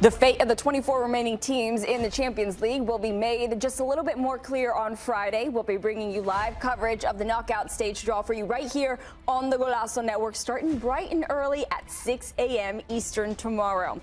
The fate of the 24 remaining teams in the Champions League will be made just a little bit more clear on Friday. We'll be bringing you live coverage of the knockout stage draw for you right here on the Golazo Network, starting bright and early at 6 a.m. Eastern tomorrow.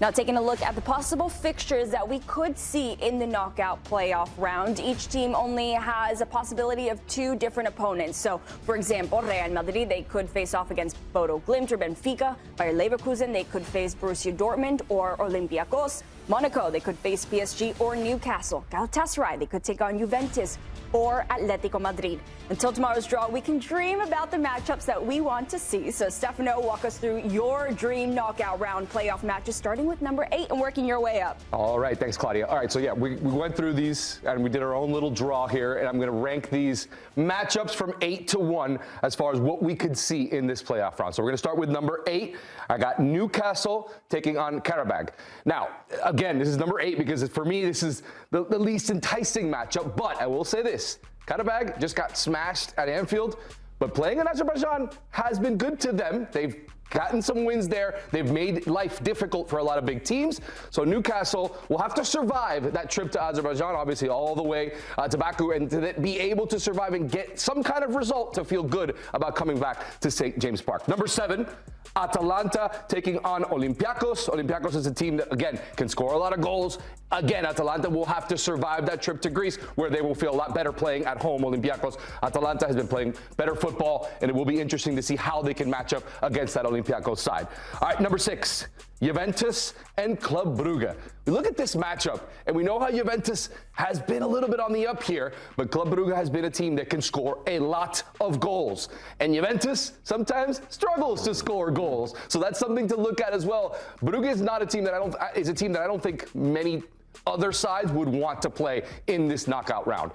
Now, taking a look at the possible fixtures that we could see in the knockout playoff round. Each team only has a possibility of 2 different opponents. So, for example, Real Madrid, they could face off against Bodo Glimt or Benfica. Bayer Leverkusen, they could face Borussia Dortmund or Olympiacos. Monaco, they could face PSG or Newcastle. Galatasaray, they could take on Juventus or Atletico Madrid. Until tomorrow's draw, we can dream about the matchups that we want to see. So, Stefano, walk us through your dream knockout round playoff matches, starting with number 8 and working your way up. All right, thanks, Claudia. All right, so yeah, we went through these and we did our own little draw here, and I'm going to rank these matchups from 8 to 1 as far as what we could see in this playoff round. So we're going to start with number 8. I got Newcastle taking on Carabao. Now, again, this is number 8 because for me, this is the least enticing matchup, but I will say this. Carabao just got smashed at Anfield, but playing in Azerbaijan has been good to them. They've gotten some wins there. They've made life difficult for a lot of big teams. So Newcastle will have to survive that trip to Azerbaijan, obviously all the way to Baku, and to be able to survive and get some kind of result to feel good about coming back to St. James Park. Number 7, Atalanta taking on Olympiacos. Olympiacos is a team that, again, can score a lot of goals. Again, Atalanta will have to survive that trip to Greece, where they will feel a lot better playing at home. Olympiacos, Atalanta has been playing better football, and it will be interesting to see how they can match up against that Olympiacos side. All right, number 6, Juventus and Club Brugge. We look at this matchup, and we know how Juventus has been a little bit on the up here, but Club Brugge has been a team that can score a lot of goals. And Juventus sometimes struggles to score goals. So that's something to look at as well. Brugge is not a team that I don't think many other sides would want to play in this knockout round.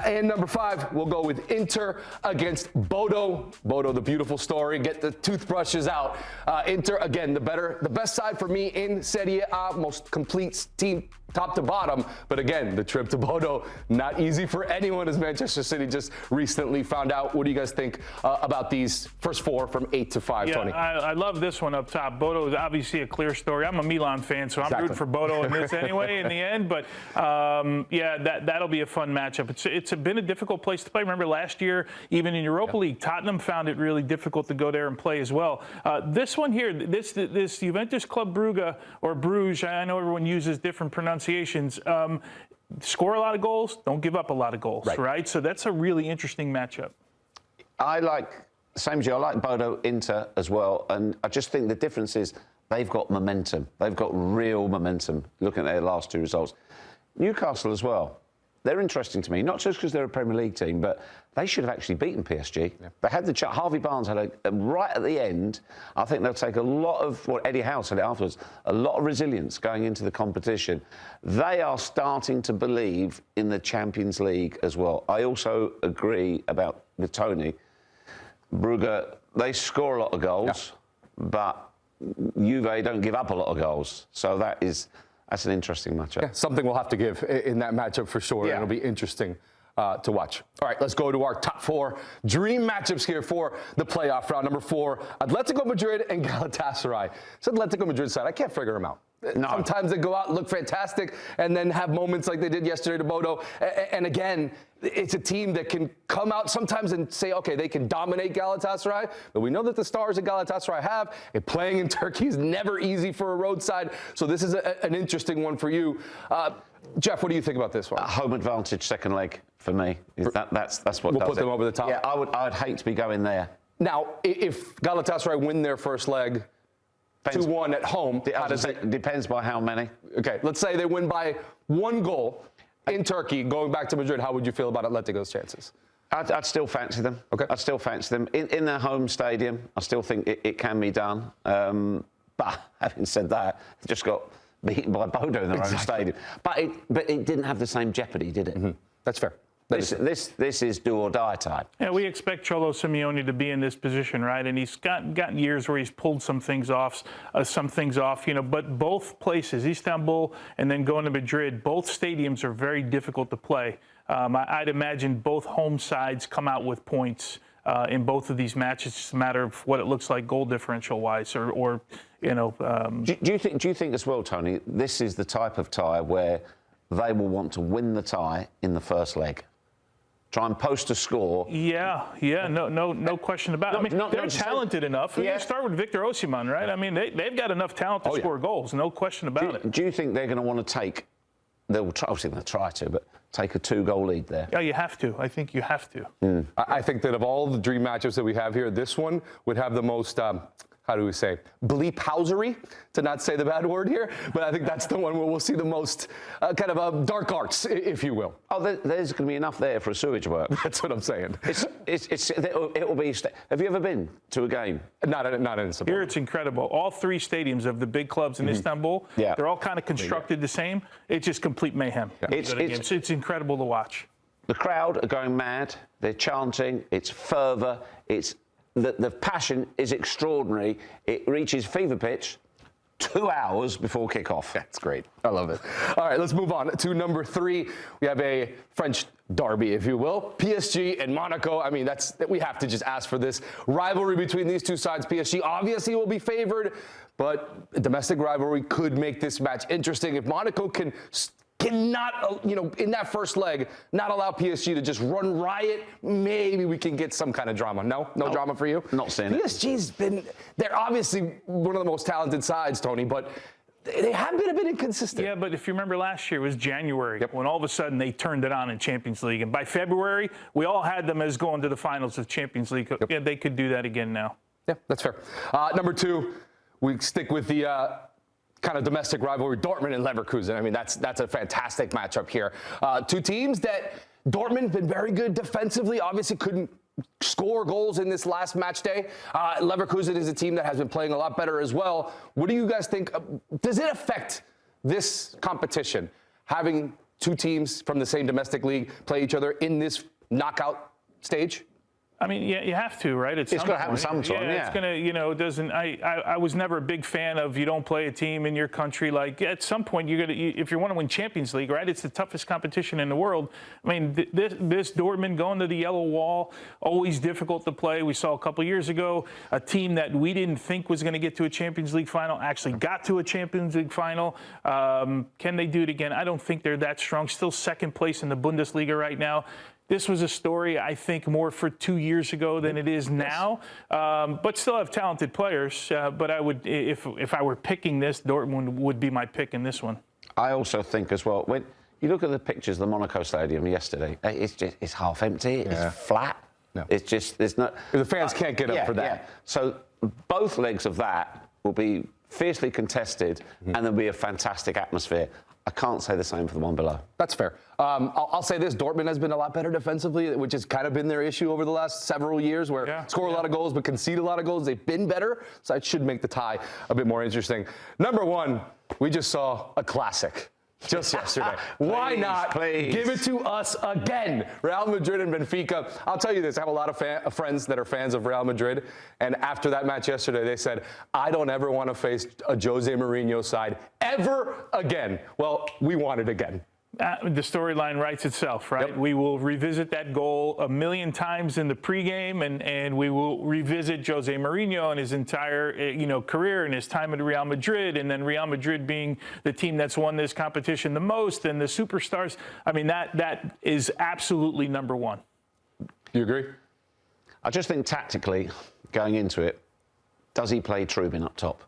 And number 5, we'll go with Inter against Bodo. Bodo, the beautiful story. Get the toothbrushes out. Inter, again, the best side for me in Serie A, most complete team top to bottom. But again, the trip to Bodo, not easy for anyone, as Manchester City just recently found out. What do you guys think about these first 4 from 8 to 5, Tony? I love this one up top. Bodo is obviously a clear story. I'm a Milan fan, so I'm rooting for Bodo in this anyway in the end. But, yeah, that'll be a fun matchup. It's been a difficult place to play. Remember last year, even in Europa League, Tottenham found it really difficult to go there and play as well. This one here, this Juventus Club Brugge, or Bruges, I know everyone uses different pronunciations. Score a lot of goals, don't give up a lot of goals, right? So that's a really interesting matchup. I like, same as you, I like Bodo Inter as well, and I just think the difference is they've got momentum. They've got real momentum, looking at their last 2 results. Newcastle as well. They're interesting to me, not just because they're a Premier League team, but they should have actually beaten PSG. Yeah. They had the chance. Harvey Barnes had right at the end. I think they'll take a lot of, what Eddie Howe said afterwards, a lot of resilience going into the competition. They are starting to believe in the Champions League as well. I also agree with Tony. Brugge, they score a lot of goals, but Juve don't give up a lot of goals. So that's an interesting matchup. Yeah, something we'll have to give in that matchup for sure. Yeah. It'll be interesting to watch. All right, let's go to our top 4 dream matchups here for the playoff round. Number 4, Atletico Madrid and Galatasaray. It's Atletico Madrid side. I can't figure them out. No. Sometimes they go out and look fantastic and then have moments like they did yesterday to Bodo. And again, it's a team that can come out sometimes and say, okay, they can dominate Galatasaray, but we know that the stars that Galatasaray have, and playing in Turkey is never easy for a roadside. So this is an interesting one for you. Jeff, what do you think about this one? Home advantage, second leg for me. That's what we'll does put them over the top. Yeah, I'd hate to be going there. Now, if Galatasaray win their first leg 2-1 at home, depends by how many. Okay, let's say they win by 1 goal in Turkey, going back to Madrid. How would you feel about Atletico's chances? I'd still fancy them. Okay. I'd still fancy them. In their home stadium, I still think it can be done. But having said that, they just got beaten by Bodo in their own stadium. But it didn't have the same jeopardy, did it? Mm-hmm. That's fair. This is do or die time. Yeah, we expect Cholo Simeone to be in this position, right? And he's gotten years where he's pulled some things off, But both places, Istanbul and then going to Madrid, both stadiums are very difficult to play. I'd imagine both home sides come out with points in both of these matches. It's just a matter of what it looks like goal differential wise, or you know. Do you think as well, Tony, this is the type of tie where they will want to win the tie in the first leg? Try and post a score. Yeah, no question about it. I mean, they're talented enough. You start with Victor Osimhen, right? I mean, they've got enough talent to score goals, no question about it. Do you think they're going to want to take? They'll try, obviously they'll try to, but take a 2-goal lead there. Yeah, you have to. I think you have to. I think that of all the dream matchups that we have here, this one would have the most, how do we say, bleep-housery, to not say the bad word here, but I think that's the one where we'll see the most kind of dark arts, if you will. Oh, there's going to be enough there for a sewage work. That's what I'm saying. It'll be. Have you ever been to a game? Not in Istanbul. Here it's incredible. All 3 stadiums of the big clubs in Istanbul, they're all kind of constructed the same. It's just complete mayhem. It's incredible to watch. The crowd are going mad. They're chanting. It's fervour. The passion is extraordinary. It reaches fever pitch 2 hours before kickoff. That's great. I love it. All right, let's move on to number 3. We have a French derby, if you will. PSG and Monaco. I mean, we have to just ask for this rivalry between these two sides. PSG obviously will be favored, but a domestic rivalry could make this match interesting. If Monaco cannot, in that first leg, not allow PSG to just run riot, maybe we can get some kind of drama. No drama for you? Not seeing it. PSG's they're obviously one of the most talented sides, Tony, but they have been a bit inconsistent. Yeah, but if you remember last year, it was January when all of a sudden they turned it on in Champions League. And by February, we all had them as going to the finals of Champions League. Yeah, they could do that again now. Yeah, that's fair. Number 2, we stick with the kind of domestic rivalry, Dortmund and Leverkusen. I mean, that's a fantastic matchup here. 2 teams that Dortmund been very good defensively, obviously couldn't score goals in this last match day. Leverkusen is a team that has been playing a lot better as well. What do you guys think? Does it affect this competition, having 2 teams from the same domestic league play each other in this knockout stage? I mean, yeah, you have to, right? It's going to happen sometime, It's going to, I was never a big fan of you don't play a team in your country. Like, at some point, if you want to win Champions League, right, it's the toughest competition in the world. I mean, this Dortmund going to the yellow wall, always difficult to play. We saw a couple years ago a team that we didn't think was going to get to a Champions League final actually got to a Champions League final. Can they do it again? I don't think they're that strong. Still second place in the Bundesliga right now. This was a story, I think, more for 2 years ago than it is now, but still have talented players. But I would, if I were picking this, Dortmund would be my pick in this one. I also think as well, when you look at the pictures of the Monaco Stadium yesterday, it's half empty, it's flat. No. It's just, there's no... The fans can't get up for that. Yeah. So both legs of that will be fiercely contested, and there'll be a fantastic atmosphere. I can't say the same for the one below. That's fair. I'll say this, Dortmund has been a lot better defensively, which has kind of been their issue over the last several years, where score a lot of goals but concede a lot of goals. They've been better, so it should make the tie a bit more interesting. Number 1, we just saw a classic just yesterday. Why not give it to us again? Real Madrid and Benfica. I'll tell you this, I have a lot of friends that are fans of Real Madrid, and after that match yesterday, they said, I don't ever want to face a Jose Mourinho side ever again. Well, we want it again. The storyline writes itself, right? Yep. We will revisit that goal a million times in the pregame, and we will revisit Jose Mourinho and his entire, career and his time at Real Madrid, and then Real Madrid being the team that's won this competition the most, and the superstars. I mean, that is absolutely number 1. You agree? I just think tactically, going into it, does he play Trubin up top?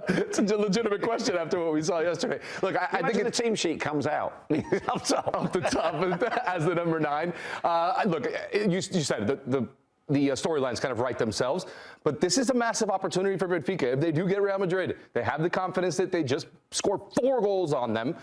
It's a legitimate question after what we saw yesterday. Look, I think the team sheet comes out up top. Off the top as the number 9. Look, you said the storylines kind of write themselves, but this is a massive opportunity for Benfica. If they do get Real Madrid, they have the confidence that they just scored 4 goals on them.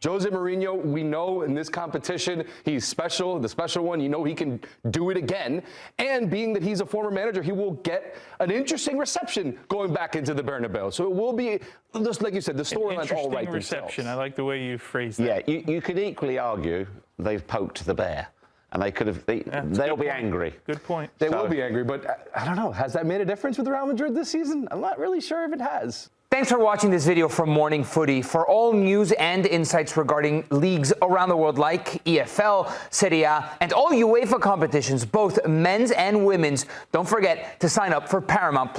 Jose Mourinho, we know in this competition, he's special, the special one. You know he can do it again. And being that he's a former manager, he will get an interesting reception going back into the Bernabeu. So it will be, just like you said, the storyline's all right reception. I like the way you phrased that. Yeah, you could equally argue they've poked the bear. And they could have, they'll be angry. Good point. They will be angry, but I don't know. Has that made a difference with Real Madrid this season? I'm not really sure if it has. Thanks for watching this video from Morning Footy. For all news and insights regarding leagues around the world like EFL, Serie, and all UEFA competitions, both men's and women's, don't forget to sign up for Paramount+.